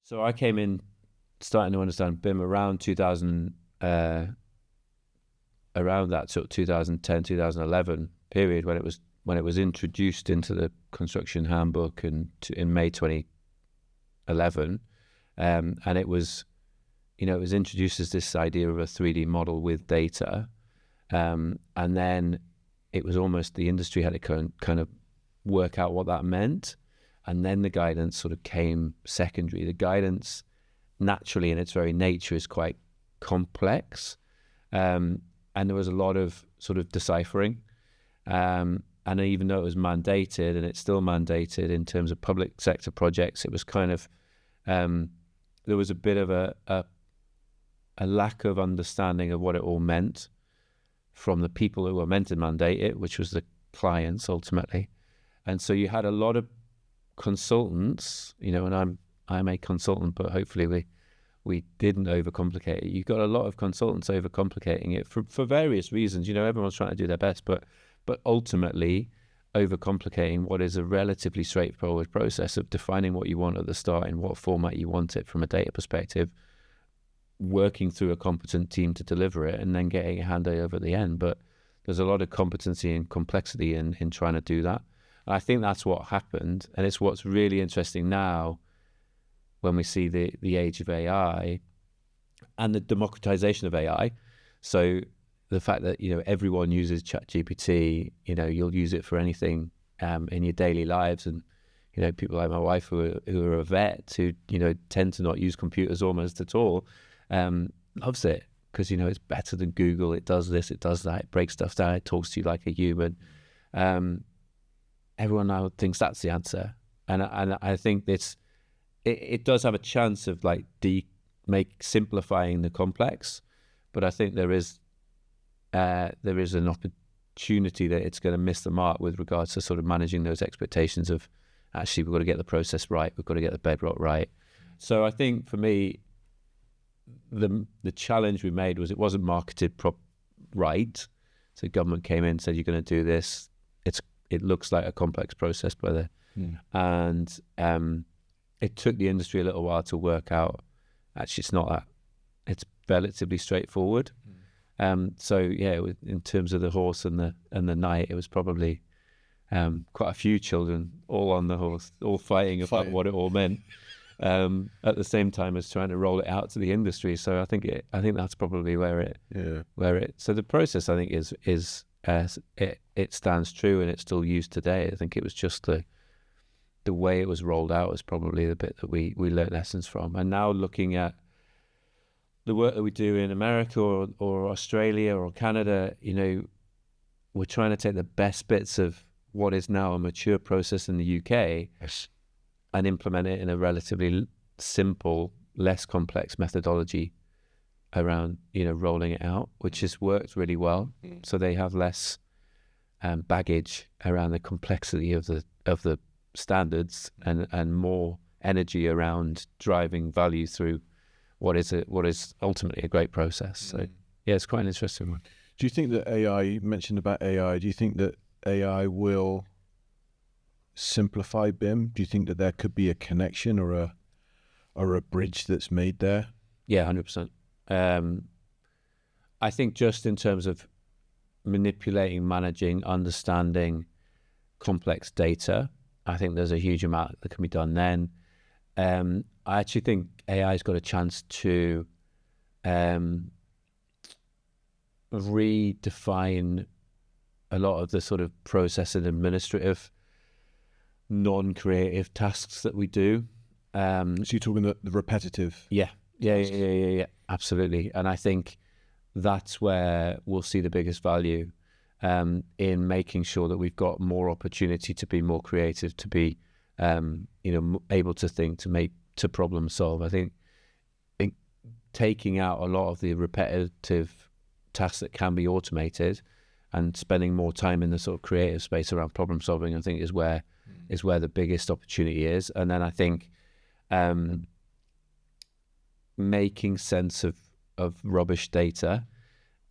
So I came in starting to understand BIM around 2000, around that sort of 2010, 2011 period when it was introduced into the construction handbook and in May 2011, and it was introduced as this idea of a 3D model with data, and then it was almost the industry had to kind of work out what that meant, and then the guidance sort of came secondary. The guidance naturally in its very nature is quite complex, and there was a lot of sort of deciphering, and even though it was mandated, and it's still mandated in terms of public sector projects, it was kind of there was a bit of a lack of understanding of what it all meant from the people who were meant to mandate it, which was the clients ultimately. And so you had a lot of consultants, and I'm a consultant, but hopefully we didn't overcomplicate it. You've got a lot of consultants overcomplicating it for various reasons. Everyone's trying to do their best, but ultimately overcomplicating what is a relatively straightforward process of defining what you want at the start, in what format you want it from a data perspective, working through a competent team to deliver it, and then getting a handover at the end. But there's a lot of competency and complexity in trying to do that. And I think that's what happened, and it's what's really interesting now when we see the age of AI and the democratization of AI. So the fact that everyone uses ChatGPT, you'll use it for anything in your daily lives, and people like my wife who are a vet, who tend to not use computers almost at all, loves it because it's better than Google. It does this, it does that, it breaks stuff down, it talks to you like a human. Everyone now thinks that's the answer, and I think it does have a chance of simplifying the complex, but I think there is an opportunity that it's going to miss the mark with regards to sort of managing those expectations of, actually, we've got to get the process right, we've got to get the bedrock right. So I think for me, the challenge we made was it wasn't marketed right. So government came in and said, you're going to do this. It looks like a complex process, brother. And it took the industry a little while to work out, actually, it's not that. It's relatively straightforward. So yeah, in terms of the horse and the knight, it was probably quite a few children all on the horse, all fighting about what it all meant, at the same time as trying to roll it out to the industry. So I think that's probably where it. So the process, I think, is it stands true and it's still used today. I think it was just the way it was rolled out was probably the bit that we learned lessons from. And now looking at the work that we do in America or Australia or Canada, we're trying to take the best bits of what is now a mature process in the UK, yes, and implement it in a relatively simple, less complex methodology around, rolling it out, which has worked really well. So they have less baggage around the complexity of the standards and more energy around driving value through what is ultimately a great process. So yeah, it's quite an interesting one. Do you think that AI, you mentioned about AI, do you think that AI will simplify BIM? Do you think that there could be a connection or a bridge that's made there? Yeah, 100%. I think just in terms of manipulating, managing, understanding complex data, I think there's a huge amount that can be done then. I actually think AI's got a chance to redefine a lot of the sort of process and administrative non-creative tasks that we do. So you're talking the repetitive? Yeah, absolutely. And I think that's where we'll see the biggest value in making sure that we've got more opportunity to be more creative, to be able to think, to problem solve. I think taking out a lot of the repetitive tasks that can be automated and spending more time in the sort of creative space around problem solving, I think is where the biggest opportunity is. And then I think making sense of rubbish data,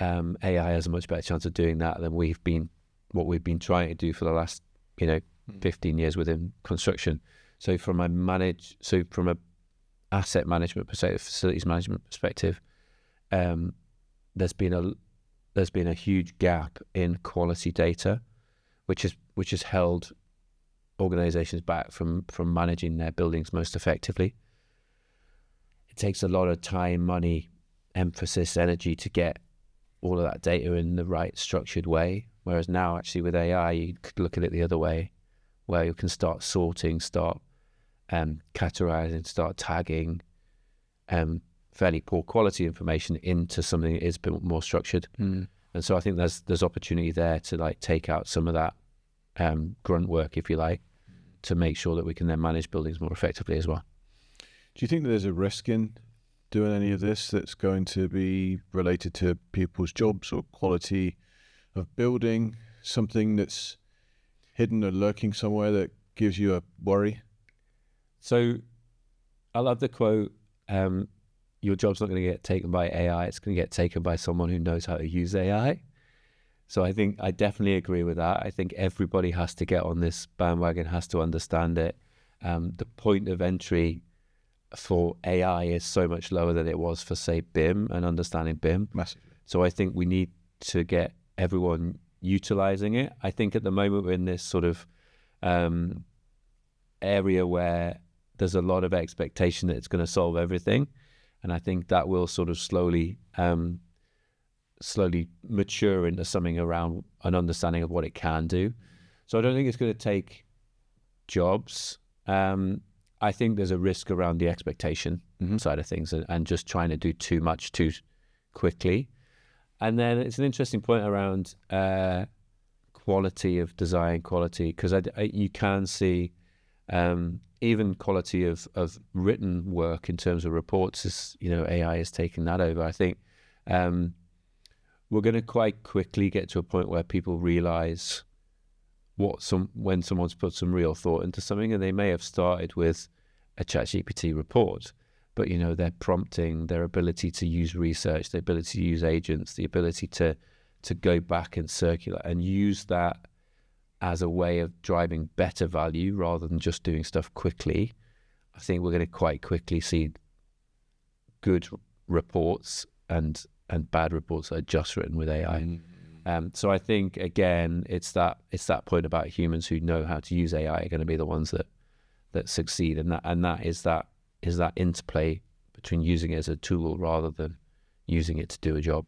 AI has a much better chance of doing that than what we've been trying to do for the last 15 years within construction. So from a asset management perspective, facilities management perspective, there's been a huge gap in quality data, which has held organizations back from managing their buildings most effectively. It takes a lot of time, money, emphasis, energy to get all of that data in the right structured way. Whereas now, actually, with AI, you could look at it the other way, where you can start sorting, start categorizing, start tagging fairly poor quality information into something that is a bit more structured. And so I think there's opportunity there to like take out some of that grunt work, if you like, to make sure that we can then manage buildings more effectively as well. Do you think that there's a risk in doing any of this that's going to be related to people's jobs or quality of building, something that's hidden or lurking somewhere that gives you a worry? So I love the quote, your job's not going to get taken by AI, it's going to get taken by someone who knows how to use AI. So I think I definitely agree with that. I think everybody has to get on this bandwagon, has to understand it. The point of entry for AI is so much lower than it was for, say, BIM and understanding BIM. Massively. So I think we need to get everyone utilizing it. I think at the moment we're in this sort of area where there's a lot of expectation that it's going to solve everything. And I think that will sort of slowly mature into something around an understanding of what it can do. So I don't think it's going to take jobs. I think there's a risk around the expectation side of things and just trying to do too much too quickly. And then it's an interesting point around quality of design, quality, because you can see even quality of written work in terms of reports is, AI is taking that over. I think we're going to quite quickly get to a point where people realize when someone's put some real thought into something, and they may have started with a ChatGPT report, but their prompting, their ability to use research, the ability to use agents, the ability to go back and circulate and use that as a way of driving better value rather than just doing stuff quickly. I think we're going to quite quickly see good reports and bad reports that are just written with AI. So I think, again, it's that point about humans who know how to use AI are going to be the ones that succeed, and that is that interplay between using it as a tool rather than using it to do a job.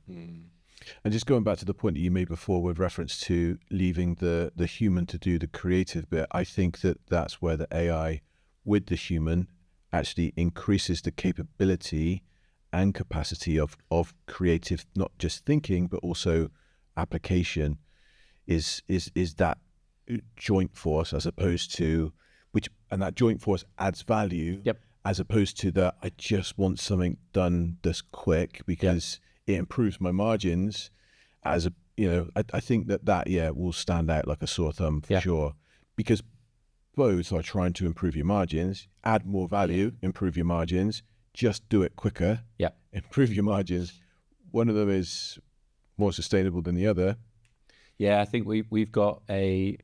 And just going back to the point that you made before with reference to leaving the human to do the creative bit, I think that's where the AI with the human actually increases the capability and capacity of creative, not just thinking, but also application is that joint force, as opposed to and that joint force adds value. Yep. As opposed to I just want something done this quick because it improves my margins. I think that will stand out like a sore thumb for sure, because both are trying to improve your margins, add more value, improve your margins. Just do it quicker, improve your margins. One of them is more sustainable than the other. Yeah, I think we've got a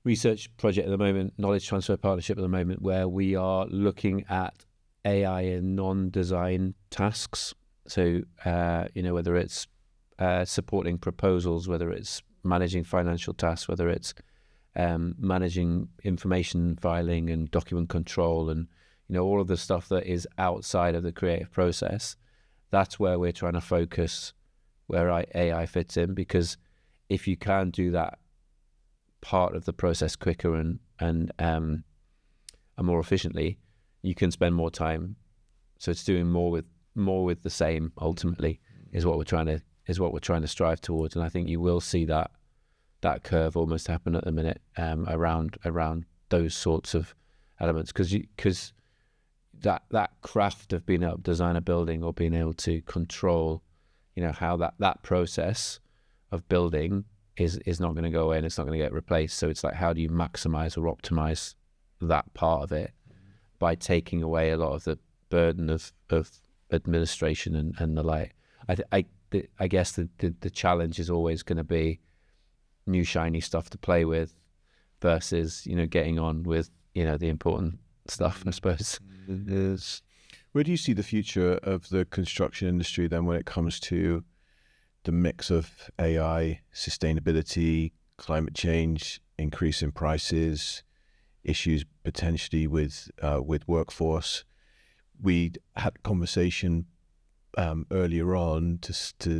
research project at the moment, knowledge transfer partnership at the moment, where we are looking at AI in non-design tasks. So, whether it's supporting proposals, whether it's managing financial tasks, whether it's managing information filing and document control, and all of the stuff that is outside of the creative process. That's where we're trying to focus, where AI fits in, because if you can do that part of the process quicker and more efficiently, you can spend more time. So it's doing more with the same. Ultimately, is what we're trying to strive towards. And I think you will see that curve almost happen at the minute around those sorts of elements, because that craft of being able to design a building or being able to control, how that process of building is not going to go away and it's not going to get replaced. So it's like, how do you maximize or optimize that part of it by taking away a lot of the burden of administration and the like. I guess the challenge is always going to be new shiny stuff to play with versus getting on with the important stuff, I suppose. Where do you see the future of the construction industry then when it comes to the mix of AI, sustainability, climate change, increase in prices, issues potentially with workforce? We had a conversation earlier on to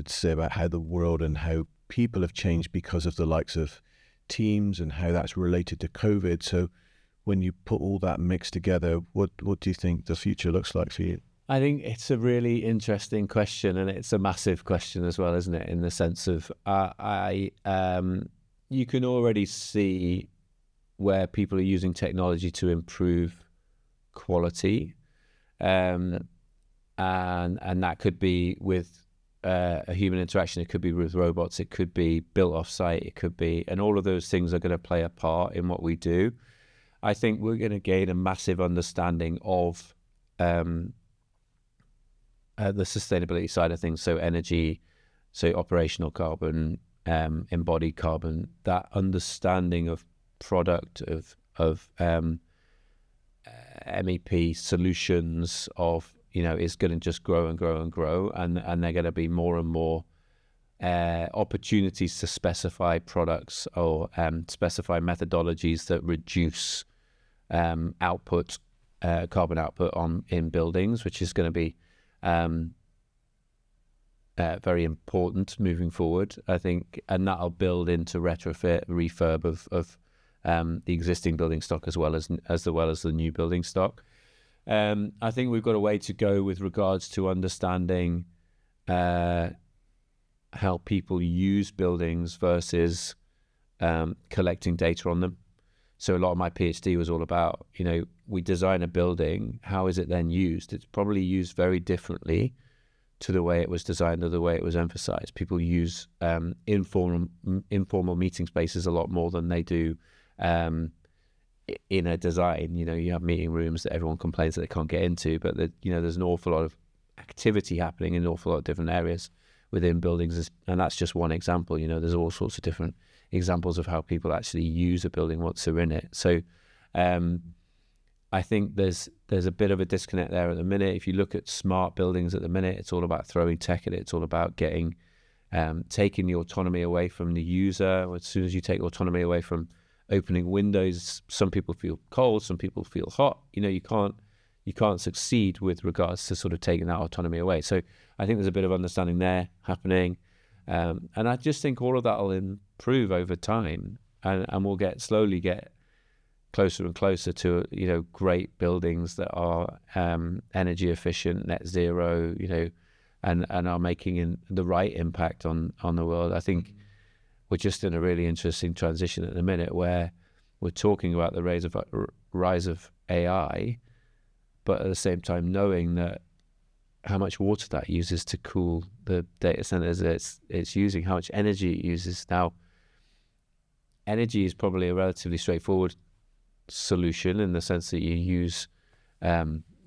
say about how the world and how people have changed because of the likes of Teams and how that's related to COVID. So when you put all that mix together, what do you think the future looks like for you? I think it's a really interesting question, and it's a massive question as well, isn't it? In the sense of, you can already see where people are using technology to improve quality, and that could be with a human interaction. It could be with robots. It could be built off-site. It could be, and all of those things are going to play a part in what we do. I think we're going to gain a massive understanding of the sustainability side of things. So energy, so operational carbon, embodied carbon. That understanding of product of MEP solutions of, is going to just grow and grow and grow, and they're going to be more and more opportunities to specify products or specify methodologies that reduce output, carbon output in buildings, which is going to be very important moving forward, I think, and that'll build into retrofit, refurb of the existing building stock as well as the new building stock. I think we've got a way to go with regards to understanding how people use buildings versus collecting data on them. So a lot of my PhD was all about, we design a building, how is it then used? It's probably used very differently to the way it was designed or the way it was emphasized. People use informal meeting spaces a lot more than they do in a design. You have meeting rooms that everyone complains that they can't get into, but there's an awful lot of activity happening in an awful lot of different areas within buildings, and that's just one example. There's all sorts of different examples of how people actually use a building once they're in it. So I think there's a bit of a disconnect there at the minute. If you look at smart buildings at the minute, it's all about throwing tech at it. It's all about taking the autonomy away from the user. As soon as you take autonomy away from opening windows, some people feel cold, some people feel hot. You can't succeed with regards to sort of taking that autonomy away. So I think there's a bit of understanding there happening. And I just think all of that will improve over time, and we'll slowly get closer and closer to, great buildings that are energy efficient, net zero, and are making the right impact on the world. I think we're just in a really interesting transition at the minute where we're talking about the rise of AI, but at the same time knowing that how much water that uses to cool the data centers it's using, how much energy it uses. Now, energy is probably a relatively straightforward solution in the sense that you use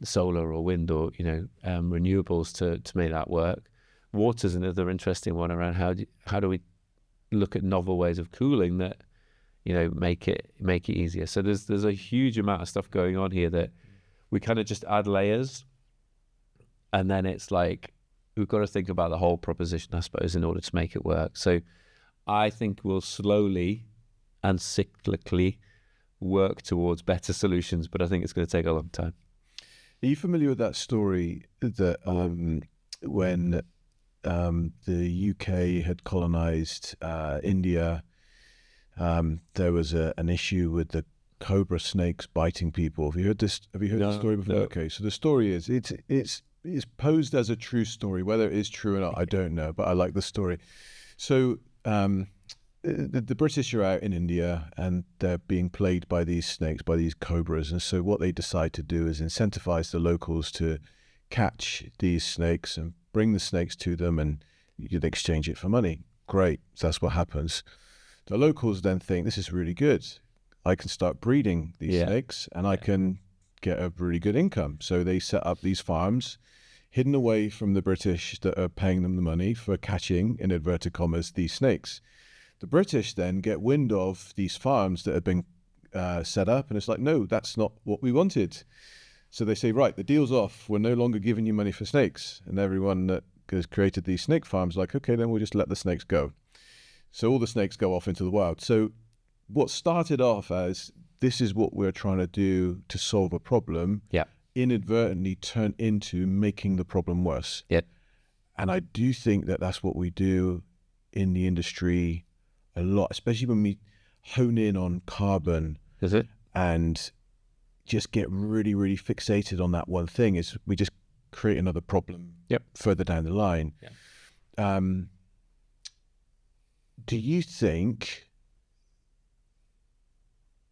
solar or wind or renewables to make that work. Water's another interesting one around how do we look at novel ways of cooling that make it easier. So there's a huge amount of stuff going on here that we kind of just add layers, and then it's like we've got to think about the whole proposition, I suppose, in order to make it work. So I think we'll slowly and cyclically work towards better solutions, but I think it's going to take a long time. Are you familiar with that story that when the UK had colonized India, there was an issue with the cobra snakes biting people? Have you heard this? Have you heard the story before? No. Okay, so the story is it's posed as a true story. Whether it is true or not, I don't know, but I like the story. So the British are out in India and they're being plagued by these snakes, by these cobras, and so what they decide to do is incentivize the locals to catch these snakes and bring the snakes to them, and you'd exchange it for money. Great, so that's what happens. The locals then think, this is really good. I can start breeding these snakes and I can get a really good income. So they set up these farms hidden away from the British that are paying them the money for catching, in inverted commas, these snakes. The British then get wind of these farms that have been set up, and it's like, no, that's not what we wanted. So they say, right, the deal's off. We're no longer giving you money for snakes. And everyone that has created these snake farms, like, okay, then we'll just let the snakes go. So all the snakes go off into the wild. So what started off as this is what we're trying to do to solve a problem, inadvertently turned into making the problem worse. And I do think that that's what we do in the industry a lot, especially when we hone in on carbon. Is it? And just get really, really fixated on that one thing, is we just create another problem further down the line. Do you think,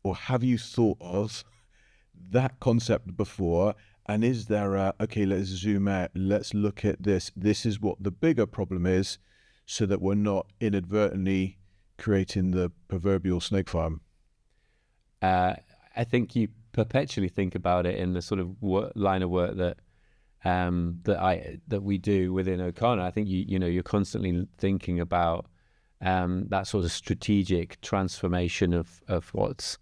or have you thought of that concept before? And is there okay, let's zoom out, let's look at this. This is what the bigger problem is, so that we're not inadvertently creating the proverbial snake farm? I think you perpetually think about it in the sort of line of work that we do within O'Connor. I think you're constantly thinking about that sort of strategic transformation of what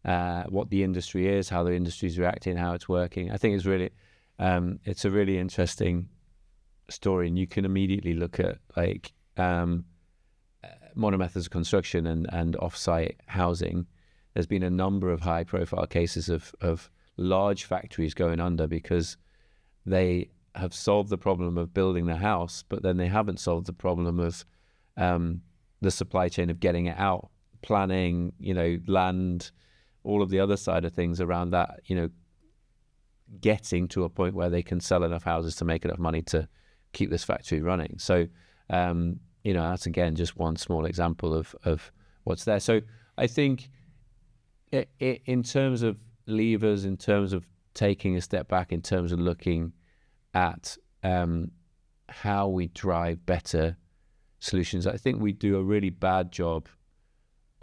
the industry is, how the industry is reacting, how it's working. I think it's really it's a really interesting story, and you can immediately look at like modern methods of construction and off-site housing. There's been a number of high-profile cases of large factories going under because they have solved the problem of building the house, but then they haven't solved the problem of the supply chain of getting it out, planning, land, all of the other side of things around that, getting to a point where they can sell enough houses to make enough money to keep this factory running. So, that's again just one small example of what's there. So I think in terms of levers, in terms of taking a step back, in terms of looking at how we drive better solutions, I think we do a really bad job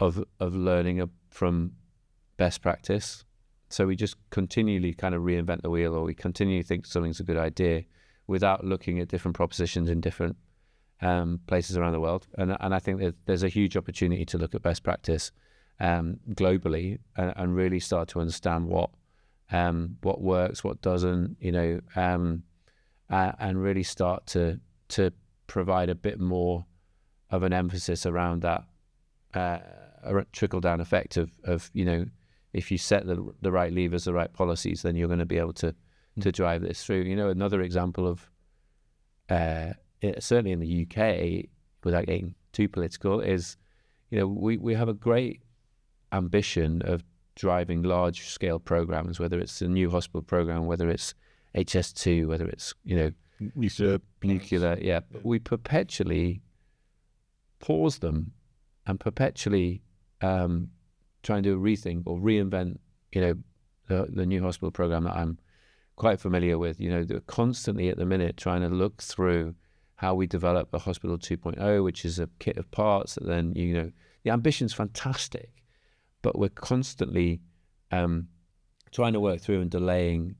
of learning from best practice. So we just continually kind of reinvent the wheel, or we continually think something's a good idea without looking at different propositions in different places around the world. And I think that there's a huge opportunity to look at best practice globally and really start to understand what works, what doesn't, and really start to provide a bit more of an emphasis around that trickle down effect of if you set the right levers, the right policies, then you're going to be able to drive this through. Another example of certainly in the UK, without getting too political, is we have a great ambition of driving large scale programs, whether it's a new hospital program, whether it's HS2, whether it's nuclear, but we perpetually pause them and perpetually try and do a rethink or reinvent the new hospital program that I'm quite familiar with. They're constantly at the minute trying to look through how we develop a hospital 2.0, which is a kit of parts that then the ambition's fantastic, but we're constantly trying to work through and delaying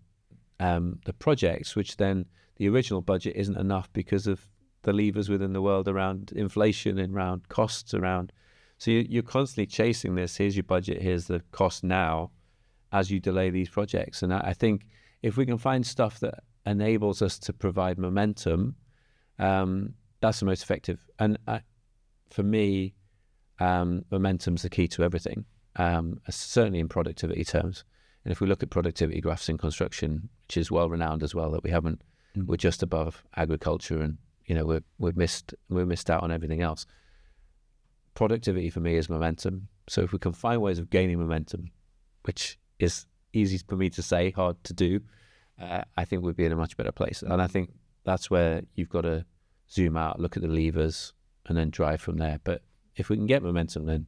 the projects, which then the original budget isn't enough because of the levers within the world around inflation and around costs around. So you're constantly chasing this. Here's your budget, here's the cost now, as you delay these projects. And I think if we can find stuff that enables us to provide momentum, that's the most effective. And for me, momentum's the key to everything, certainly in productivity terms. And if we look at productivity graphs in construction, which is well renowned as well, that we're just above agriculture, and we've missed out on everything else. Productivity for me is momentum. So if we can find ways of gaining momentum, which is easy for me to say, hard to do, I think we'd be in a much better place. And I think that's where you've got to zoom out, look at the levers, and then drive from there. But if we can get momentum, then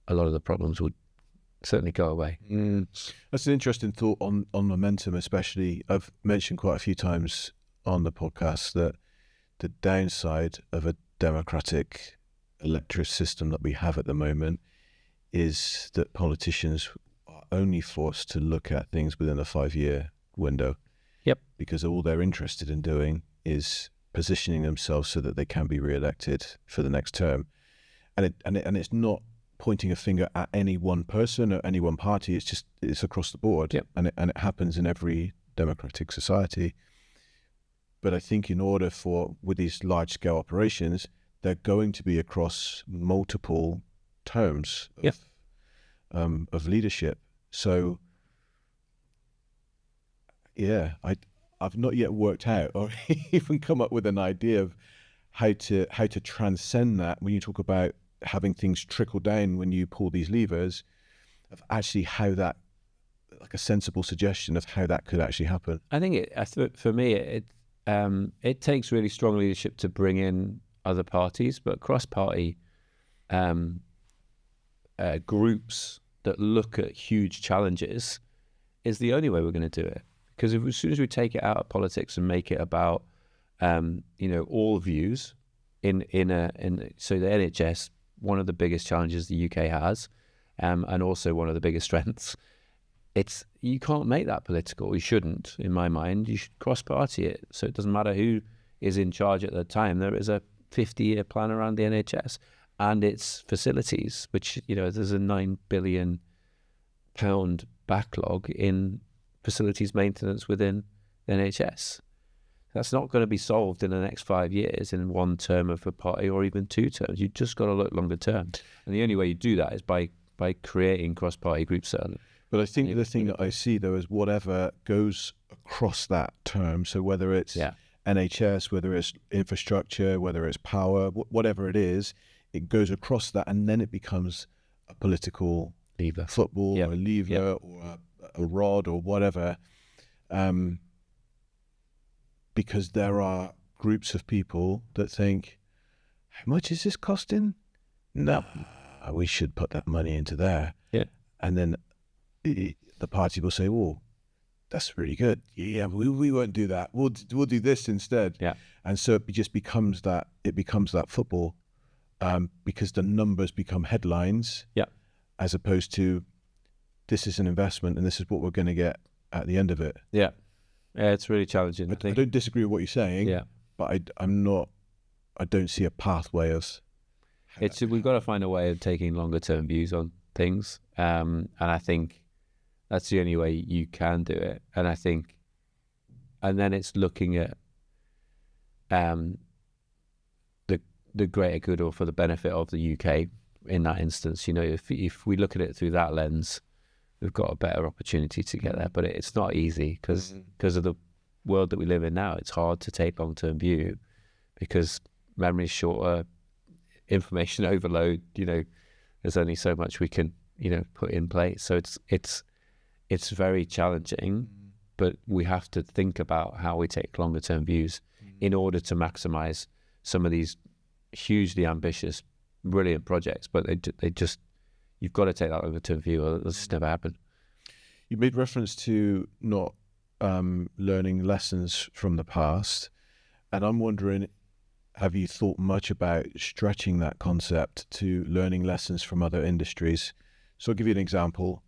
a lot of the problems would certainly go away. That's an interesting thought on momentum, especially. I've mentioned quite a few times on the podcast that the downside of a democratic electoral system that we have at the moment is that politicians are only forced to look at things within a 5-year window. Because all they're interested in doing is positioning themselves so that they can be re-elected for the next term. And it's not pointing a finger at any one person or any one party. It's across the board. Yep. And it happens in every democratic society. But I think in order with these large scale operations, they're going to be across multiple terms of leadership. So yeah, I've not yet worked out or even come up with an idea of how to transcend that when you talk about having things trickle down when you pull these levers, of actually how that, like a sensible suggestion of how that could actually happen. I think for me, it takes really strong leadership to bring in other parties, but cross-party groups that look at huge challenges is the only way we're going to do it. Because as soon as we take it out of politics and make it about all views so the NHS, one of the biggest challenges the UK has, and also one of the biggest strengths, you can't make that political. You shouldn't, in my mind. You should cross-party it, so it doesn't matter who is in charge at the time. There is a 50-year plan around the NHS and its facilities, which, there's a £9 billion backlog in facilities maintenance within the NHS. That's not going to be solved in the next 5 years in one term of a party or even 2 terms. You've just got to look longer term. And the only way you do that is by creating cross-party groups. But I think the thing that I see, though, is whatever goes across that term, so whether it's NHS, whether it's infrastructure, whether it's power, whatever it is, it goes across that, and then it becomes a political lever, football or a lever or a rod or whatever, because there are groups of people that think, how much is this costing? No, we should put that money into there. Yeah. And then the party will say, "Oh, that's really good. Yeah, we won't do that. We'll do this instead." Yeah. And so it just becomes that. It becomes that football, because the numbers become headlines. Yeah. As opposed to, this is an investment and this is what we're going to get at the end of it. Yeah. Yeah, it's really challenging. I don't disagree with what you're saying. Yeah. But I don't see a pathway of. We've got to find a way of taking longer term views on things, and I think that's the only way you can do it. And then it's looking at the greater good, or for the benefit of the UK in that instance. If we look at it through that lens, we've got a better opportunity to get there. But it's not easy because of the world that we live in now. It's hard to take long-term view because memory's shorter, information overload. There's only so much we can put in place. So it's very challenging, but we have to think about how we take longer-term views in order to maximize some of these hugely ambitious, brilliant projects. But you've got to take that longer-term view, or it'll just never happen. You made reference to not learning lessons from the past, and I'm wondering, have you thought much about stretching that concept to learning lessons from other industries? So I'll give you an example.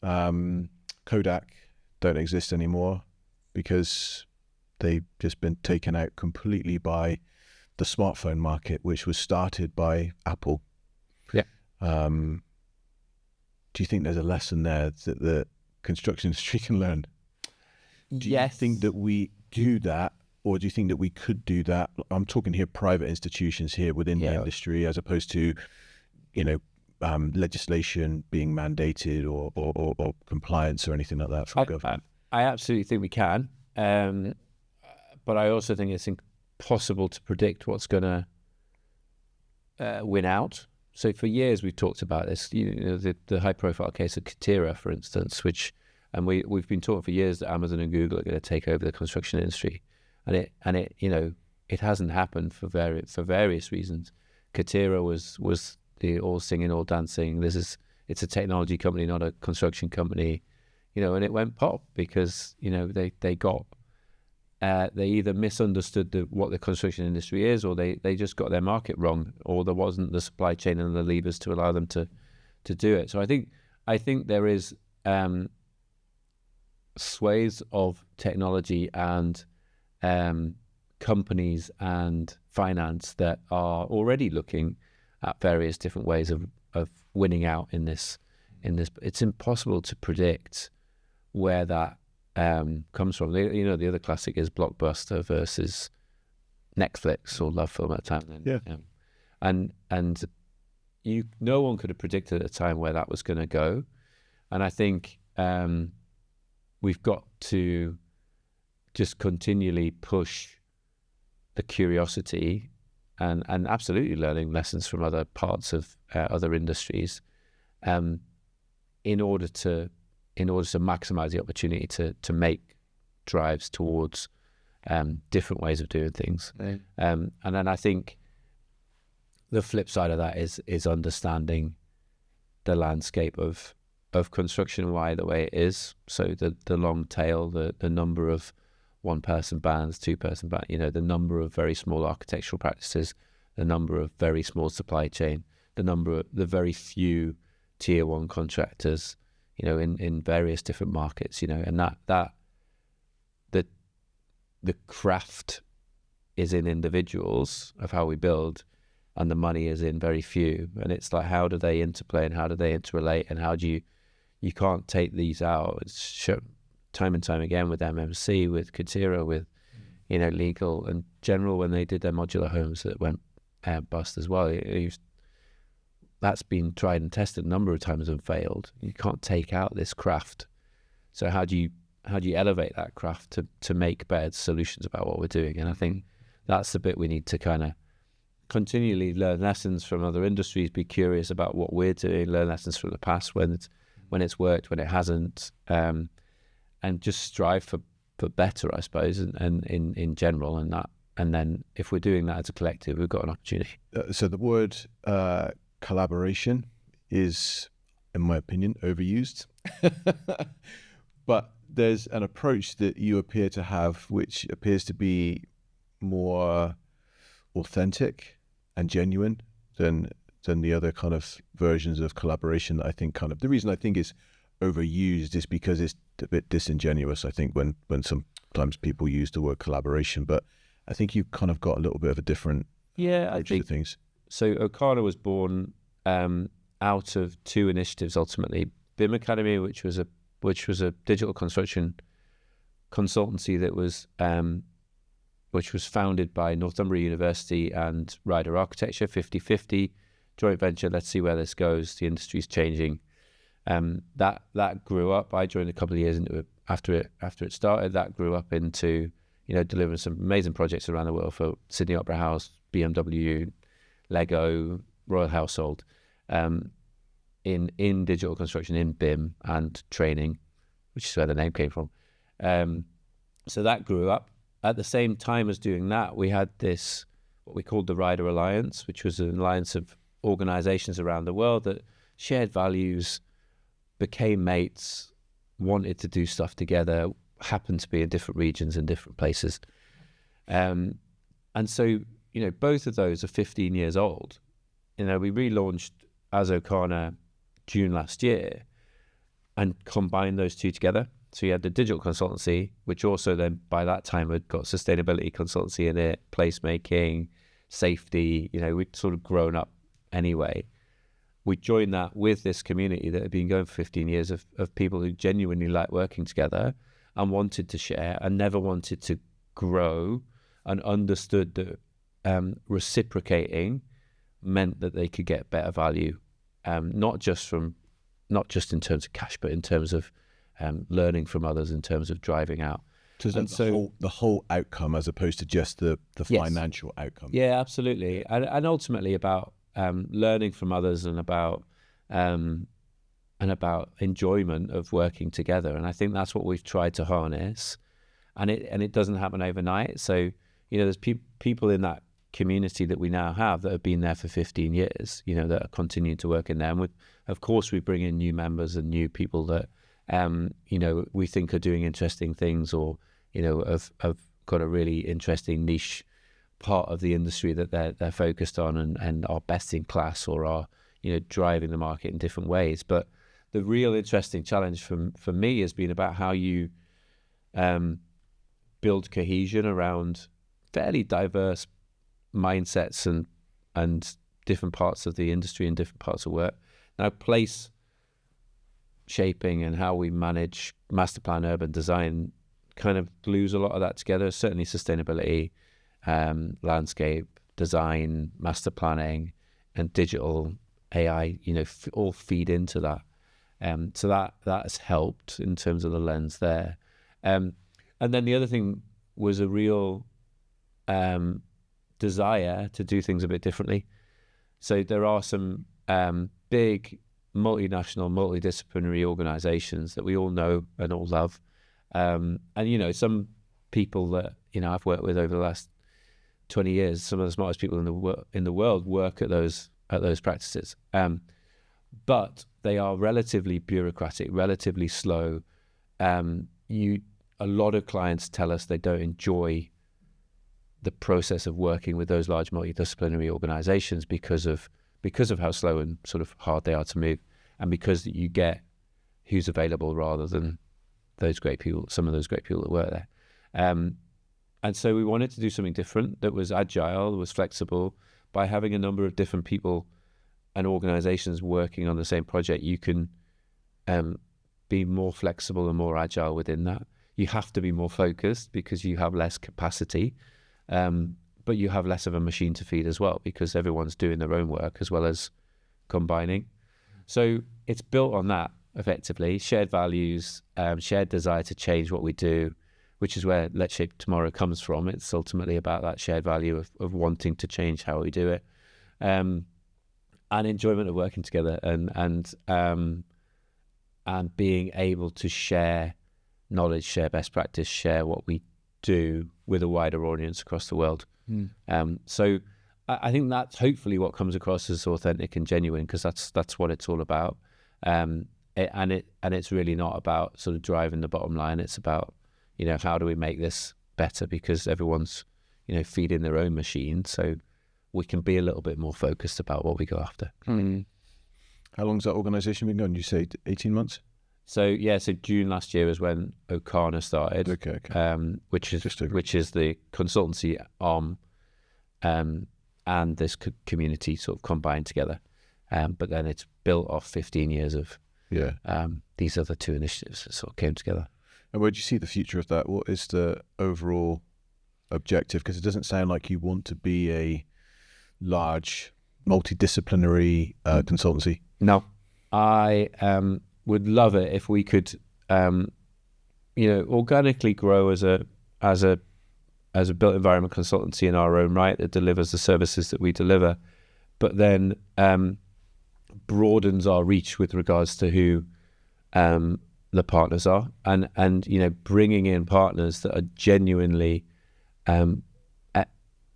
Kodak don't exist anymore because they've just been taken out completely by the smartphone market, which was started by Apple. Yeah. Do you think there's a lesson there that the construction industry can learn? Do you think that we do that, or do you think that we could do that? I'm talking here private institutions here within the industry, as opposed to, legislation being mandated or compliance or anything like that from government. I absolutely think we can, but I also think it's impossible to predict what's going to win out. So for years we've talked about this, the high-profile case of Katira, for instance, and we've been talking for years that Amazon and Google are going to take over the construction industry, and it hasn't happened for various reasons. Katira was the all singing, all dancing. It's a technology company, not a construction company, and it went pop because they either misunderstood what the construction industry is, or they just got their market wrong, or there wasn't the supply chain and the levers to allow them to do it. So I think there is swathes of technology and companies and finance that are already looking at various different ways of winning out in this. It's impossible to predict where that comes from. The other classic is Blockbuster versus Netflix or Love Film at the time. Yeah. And no one could have predicted at the time where that was going to go. And I think we've got to just continually push the curiosity and absolutely learning lessons from other parts of other industries in order to maximize the opportunity to make drives towards different ways of doing things. Right. And then I think the flip side of that is understanding the landscape of construction, why the way it is. So the long tail, the number of one-person bands, two-person band, the number of very small architectural practices, the number of very small supply chain, the very few tier one contractors, in various different markets, and that the craft is in individuals of how we build, and the money is in very few. And it's like, how do they interplay and how do they interrelate, and how do you can't take these out. It's time and time again with MMC, with Katira, with legal and general, when they did their modular homes that went bust as well. That's been tried and tested a number of times and failed. You can't take out this craft. So how do you elevate that craft to make better solutions about what we're doing? And I think that's the bit we need to kind of continually learn lessons from other industries, be curious about what we're doing, learn lessons from the past when it's worked, when it hasn't, and just strive for better, I suppose, and in general, and then if we're doing that as a collective, we've got an opportunity. So the word collaboration is, in my opinion, overused. But there's an approach that you appear to have which appears to be more authentic and genuine than the other kind of versions of collaboration that I think the reason I think it's overused is because it's a bit disingenuous, I think, when sometimes people use the word collaboration. But I think you've kind of got a little bit of a different approach to things. So Ocana was born out of two initiatives ultimately. BIM Academy, which was a digital construction consultancy that was which was founded by Northumbria University and Ryder Architecture, 50-50 joint venture. Let's see where this goes. The industry's changing. That grew up. I joined a couple of years into it after it started. That grew up into delivering some amazing projects around the world for Sydney Opera House, BMW, Lego, Royal Household, in digital construction, in BIM and training, which is where the name came from. So that grew up. At the same time as doing that, we had this, what we called the Ryder Alliance, which was an alliance of organizations around the world that shared values, became mates, wanted to do stuff together, happened to be in different regions and different places. And so, both of those are 15 years old. We relaunched as Ocana June last year and combined those two together. So you had the digital consultancy, which also then by that time had got sustainability consultancy in it, placemaking, safety, we'd sort of grown up anyway. We joined that with this community that had been going for 15 years of people who genuinely liked working together and wanted to share and never wanted to grow, and understood that reciprocating meant that they could get better value, not just in terms of cash, but in terms of learning from others, in terms of driving out. So the whole outcome, as opposed to just the financial outcome. Yeah, absolutely, and ultimately about learning from others and about enjoyment of working together. And I think that's what we've tried to harness, and it doesn't happen overnight. So there's people in that community that we now have that have been there for 15 years, that are continuing to work in there. And of course we bring in new members and new people that we think are doing interesting things, or have got a really interesting niche part of the industry that they're focused on and are best in class, or are driving the market in different ways. But the real interesting challenge for me has been about how you build cohesion around fairly diverse mindsets and different parts of the industry and different parts of work. Now, place shaping and how we manage master plan urban design kind of glues a lot of that together. Certainly sustainability, landscape design, master planning, and digital AI, all feed into that. So that has helped in terms of the lens there. And then the other thing was a real desire to do things a bit differently. So there are some big multinational, multidisciplinary organizations that we all know and all love. And, some people that, I've worked with over the last 20 years, some of the smartest people in the world work at those practices. But they are relatively bureaucratic, relatively slow. A lot of clients tell us they don't enjoy the process of working with those large multidisciplinary organizations because of how slow and sort of hard they are to move, and because you get who's available rather than those great people, some of those great people that work there. And so we wanted to do something different that was agile, was flexible. By having a number of different people and organizations working on the same project, you can be more flexible and more agile within that. You have to be more focused because you have less capacity, but you have less of a machine to feed as well because everyone's doing their own work as well as combining. So it's built on that, effectively, shared values, shared desire to change what we do, which is where Let's Shape Tomorrow comes from. It's ultimately about that shared value of wanting to change how we do it, and enjoyment of working together and being able to share knowledge, share best practice, share what we do with a wider audience across the world. So I think that's hopefully what comes across as authentic and genuine, because that's what it's all about. And it's really not about sort of driving the bottom line. It's about, how do we make this better, because everyone's, feeding their own machine. So we can be a little bit more focused about what we go after. How long's that organisation been going? You say 18 months? So June last year was when O'Connor started. Okay. Which is the consultancy arm, and this community sort of combined together. But then it's built off 15 years of these other two initiatives that sort of came together. And where do you see the future of that? What is the overall objective? Because it doesn't sound like you want to be a large multidisciplinary consultancy. No, I would love it if we could, organically grow as a built environment consultancy in our own right that delivers the services that we deliver, but then broadens our reach with regards to who the partners are, and bringing in partners that are genuinely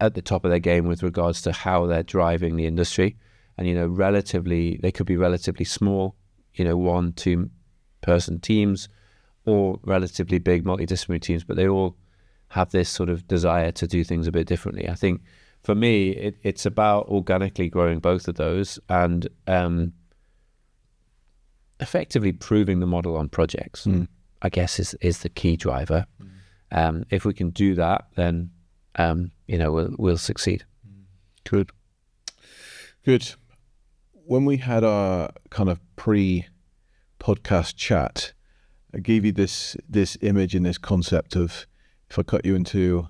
at the top of their game with regards to how they're driving the industry. And they could be relatively small, 1-2 person teams, or relatively big multidisciplinary teams, but they all have this sort of desire to do things a bit differently. I think for me, it's about organically growing both of those and effectively proving the model on projects, I guess is the key driver. If we can do that, then we'll succeed. Good. When we had our kind of pre-podcast chat, I gave you this image and this concept of, if I cut you into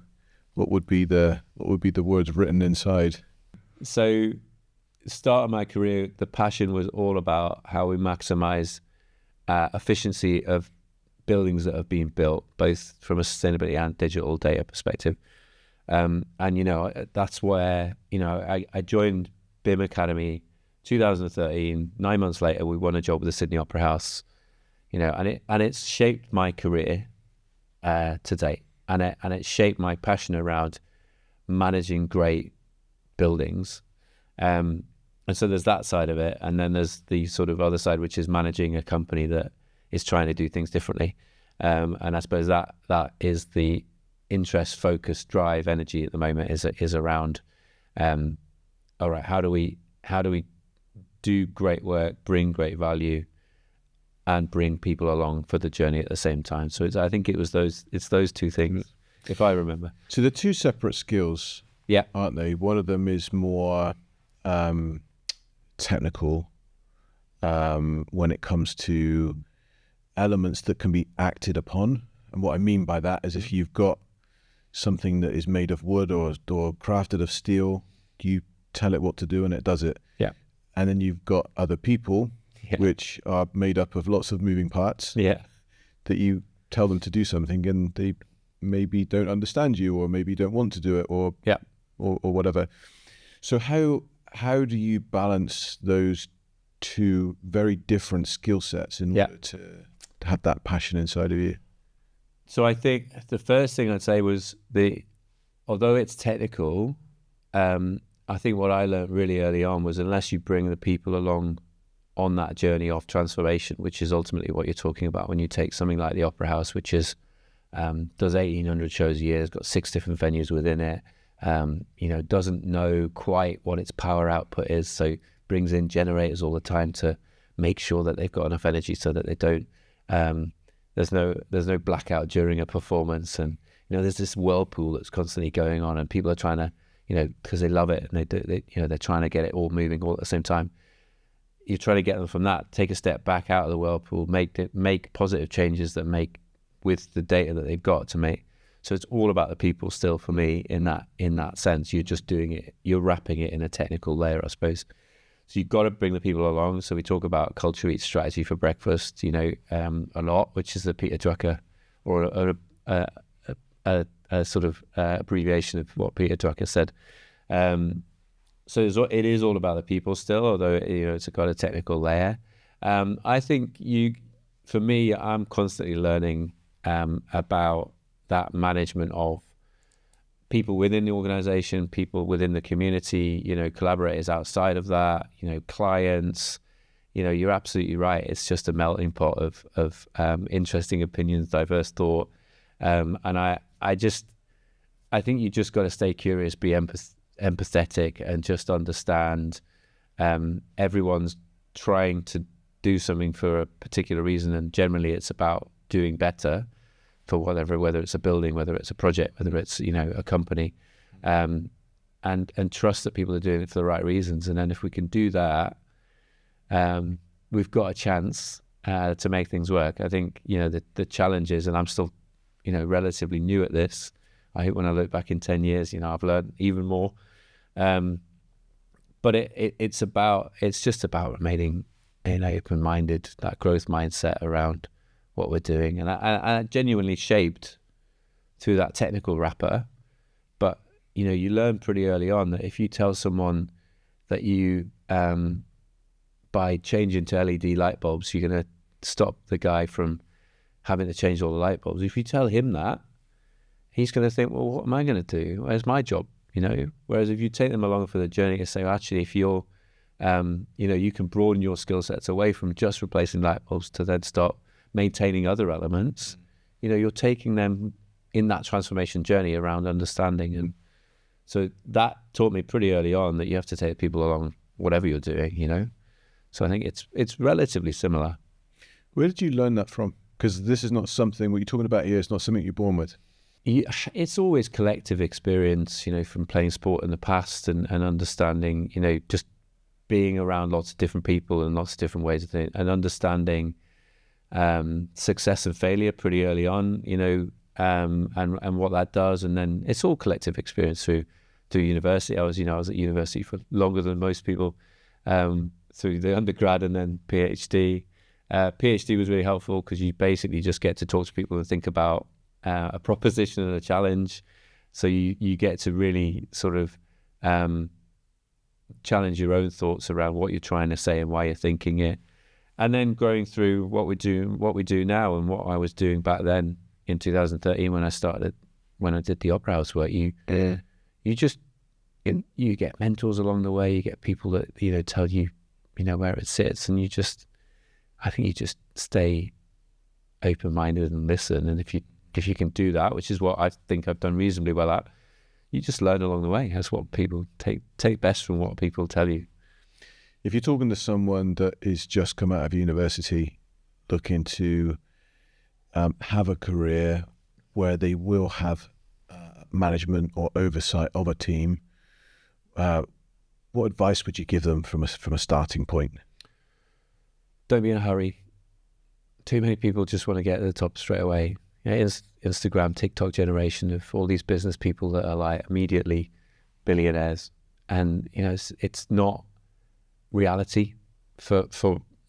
what would be the words written inside. So, start of my career, the passion was all about how we maximize efficiency of buildings that have been built, both from a sustainability and digital data perspective. And that's where I joined BIM Academy 2013. 9 months later, we won a job with the Sydney Opera House. And it's shaped my career to date, and it shaped my passion around managing great buildings. And so there's that side of it, and then there's the sort of other side, which is managing a company that is trying to do things differently. And I suppose that is the interest, focus, drive, energy at the moment is around, all right, how do we do great work, bring great value, and bring people along for the journey at the same time. So I think it's those two things, if I remember. So they're two separate skills, aren't they? One of them is more technical when it comes to elements that can be acted upon. And what I mean by that is if you've got something that is made of wood or crafted of steel, you tell it what to do and it does it. Yeah. And then you've got other people, which are made up of lots of moving parts, that you tell them to do something and they maybe don't understand you, or maybe don't want to do it, or whatever. So how do you balance those two very different skill sets in order to have that passion inside of you? So I think the first thing I'd say was although it's technical, I think what I learned really early on was unless you bring the people along on that journey of transformation, which is ultimately what you're talking about when you take something like the Opera House, which is does 1,800 shows a year, has got 6 different venues within it, doesn't know quite what its power output is, so brings in generators all the time to make sure that they've got enough energy so that they don't there's no blackout during a performance, and there's this whirlpool that's constantly going on, and people are trying to because they love it, and they're trying to get it all moving all at the same time. You're trying to get them from that, take a step back out of the whirlpool, make positive changes that make with the data that they've got to make. So it's all about the people still for me in that sense. You're just doing it, you're wrapping it in a technical layer, I suppose. So you've got to bring the people along. So we talk about culture eats strategy for breakfast, a lot, which is the Peter Drucker, or a sort of abbreviation of what Peter Drucker said. So it is all about the people still, although it's got a technical layer. I think for me, I'm constantly learning about that management of people within the organization, people within the community, collaborators outside of that, clients. You're absolutely right. It's just a melting pot of interesting opinions, diverse thought, and I think you just got to stay curious, be empathetic, and just understand everyone's trying to do something for a particular reason, and generally it's about doing better for whether it's a building, whether it's a project, whether it's a company, and trust that people are doing it for the right reasons. And then if we can do that, we've got a chance to make things work. I think the challenge is, and I'm still relatively new at this. I hope when I look back in 10 years, I've learned even more. But it's just about remaining open-minded, that growth mindset around what we're doing, and I genuinely shaped through that technical wrapper. But you learn pretty early on that if you tell someone that you by changing to LED light bulbs, you're going to stop the guy from having to change all the light bulbs. If you tell him that, he's going to think, well, what am I going to do? Where's my job? Whereas if you take them along for the journey and say, well, actually, if you're, you can broaden your skill sets away from just replacing light bulbs to then start maintaining other elements, you're taking them in that transformation journey around understanding. And so that taught me pretty early on that you have to take people along whatever you're doing, So I think it's relatively similar. Where did you learn that from? Because this is not something, what you're talking about here is not something you're born with. It's always collective experience, from playing sport in the past and understanding, just being around lots of different people and lots of different ways of thinking, and understanding success and failure pretty early on, and what that does. And then it's all collective experience through university. I was at university for longer than most people, through the undergrad and then PhD. PhD was really helpful because you basically just get to talk to people and think about a proposition and a challenge. So you get to really sort of challenge your own thoughts around what you're trying to say and why you're thinking it. And then going through what we do now and what I was doing back then in 2013 when I did the Opera House work, you get mentors along the way, you get people that tell you where it sits, and I think you just stay open-minded and listen. And if you can do that, which is what I think I've done reasonably well at, you just learn along the way. That's what people take best from what people tell you. If you're talking to someone that is just come out of university looking to have a career where they will have management or oversight of a team, what advice would you give them from a starting point? Don't be in a hurry. Too many people just want to get to the top straight away. Instagram, TikTok generation of all these business people that are like immediately billionaires, and it's not reality for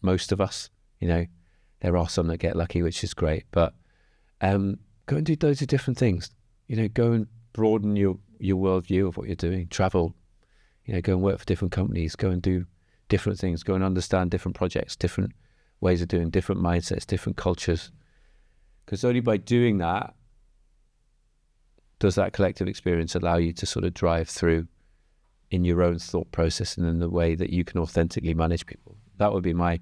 most of us. There are some that get lucky, which is great, but go and do loads of different things. Go and broaden your worldview of what you're doing. Travel, go and work for different companies. Go and do different things. Go and understand different projects, different ways of doing, different mindsets, different cultures. Because only by doing that does that collective experience allow you to sort of drive through in your own thought process and in the way that you can authentically manage people. That would be my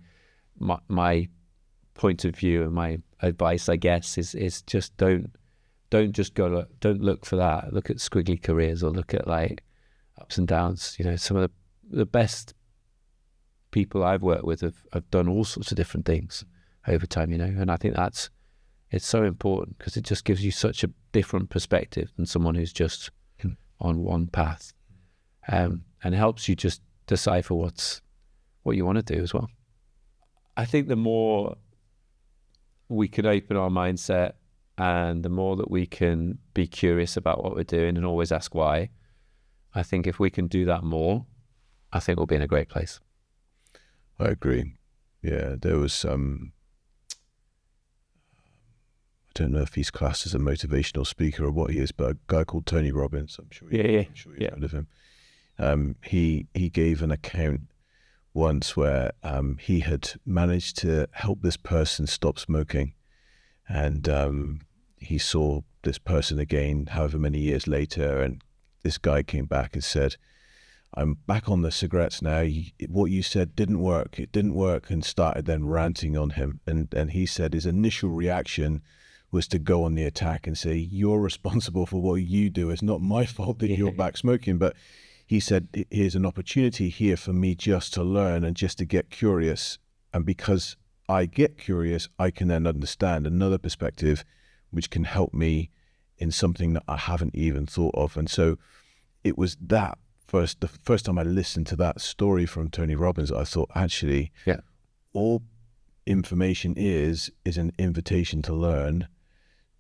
point of view, and my advice, I guess, is just don't look for that. Look at squiggly careers, or look at like ups and downs. Some of the best people I've worked with have done all sorts of different things over time, and I think it's so important, because it just gives you such a different perspective than someone who's just on one path, and helps you just decipher what you want to do as well. I think the more we can open our mindset, and the more that we can be curious about what we're doing and always ask why, I think if we can do that more, I think we'll be in a great place. I agree. Yeah, there was I don't know if he's classed as a motivational speaker or what he is, but a guy called Tony Robbins, I'm sure you've heard of him. He gave an account once where he had managed to help this person stop smoking, and he saw this person again however many years later, and this guy came back and said, "I'm back on the cigarettes now. What you said didn't work. It didn't work," and started then ranting on him. And he said his initial reaction was to go on the attack and say, "You're responsible for what you do. It's not my fault that you're back smoking." But he said, "Here's an opportunity here for me just to learn and just to get curious. And because I get curious, I can then understand another perspective which can help me in something that I haven't even thought of." And so it was the first time I listened to that story from Tony Robbins, I thought, actually, all information is an invitation to learn,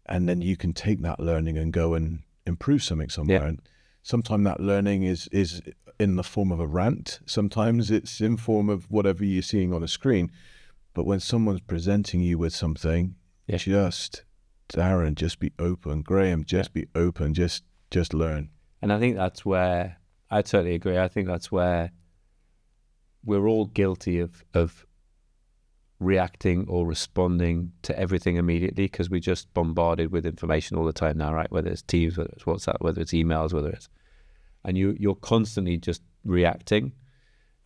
and then you can take that learning and go and improve something somewhere. And sometimes that learning is in the form of a rant. Sometimes it's in form of whatever you're seeing on a screen. But when someone's presenting you with something, Darren, just be open. Graham, just be open. Just learn. And I think that's where I totally agree. I think that's where we're all guilty of reacting or responding to everything immediately, because we're just bombarded with information all the time now, right? Whether it's Teams, whether it's WhatsApp, whether it's emails, and you're constantly just reacting.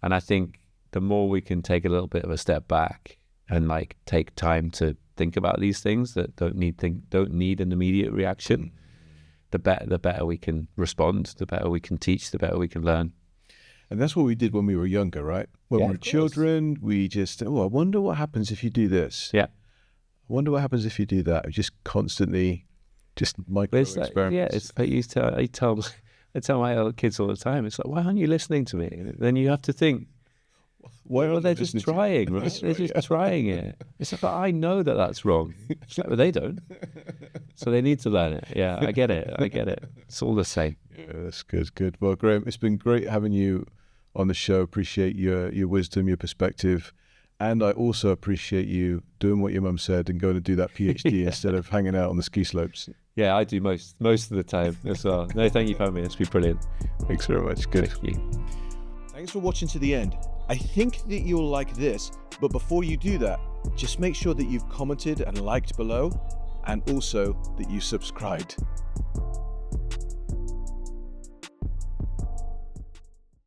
And I think the more we can take a little bit of a step back and like take time to think about these things that don't need an immediate reaction, the better we can respond, the better we can teach, the better we can learn. And that's what we did when we were younger, right? When we were children, we just, I wonder what happens if you do this. Yeah. I wonder what happens if you do that. Just constantly, just micro experiments. It's like I tell my other kids all the time, it's like, why aren't you listening to me? And then you have to think, well, they're just trying, right? They're just trying it. It's like, I know that that's wrong. It's like, well, they don't. So they need to learn it. Yeah, I get it. It's all the same. Yeah, that's good. Well, Graham, it's been great having you on the show. Appreciate your wisdom, your perspective. And I also appreciate you doing what your mum said and going to do that PhD instead of hanging out on the ski slopes. Yeah, I do most of the time as well. No, thank you for having me. It's been brilliant. Thanks very much. Good. Thank you. Thanks for watching to the end. I think that you'll like this, but before you do that, just make sure that you've commented and liked below, and also that you subscribed.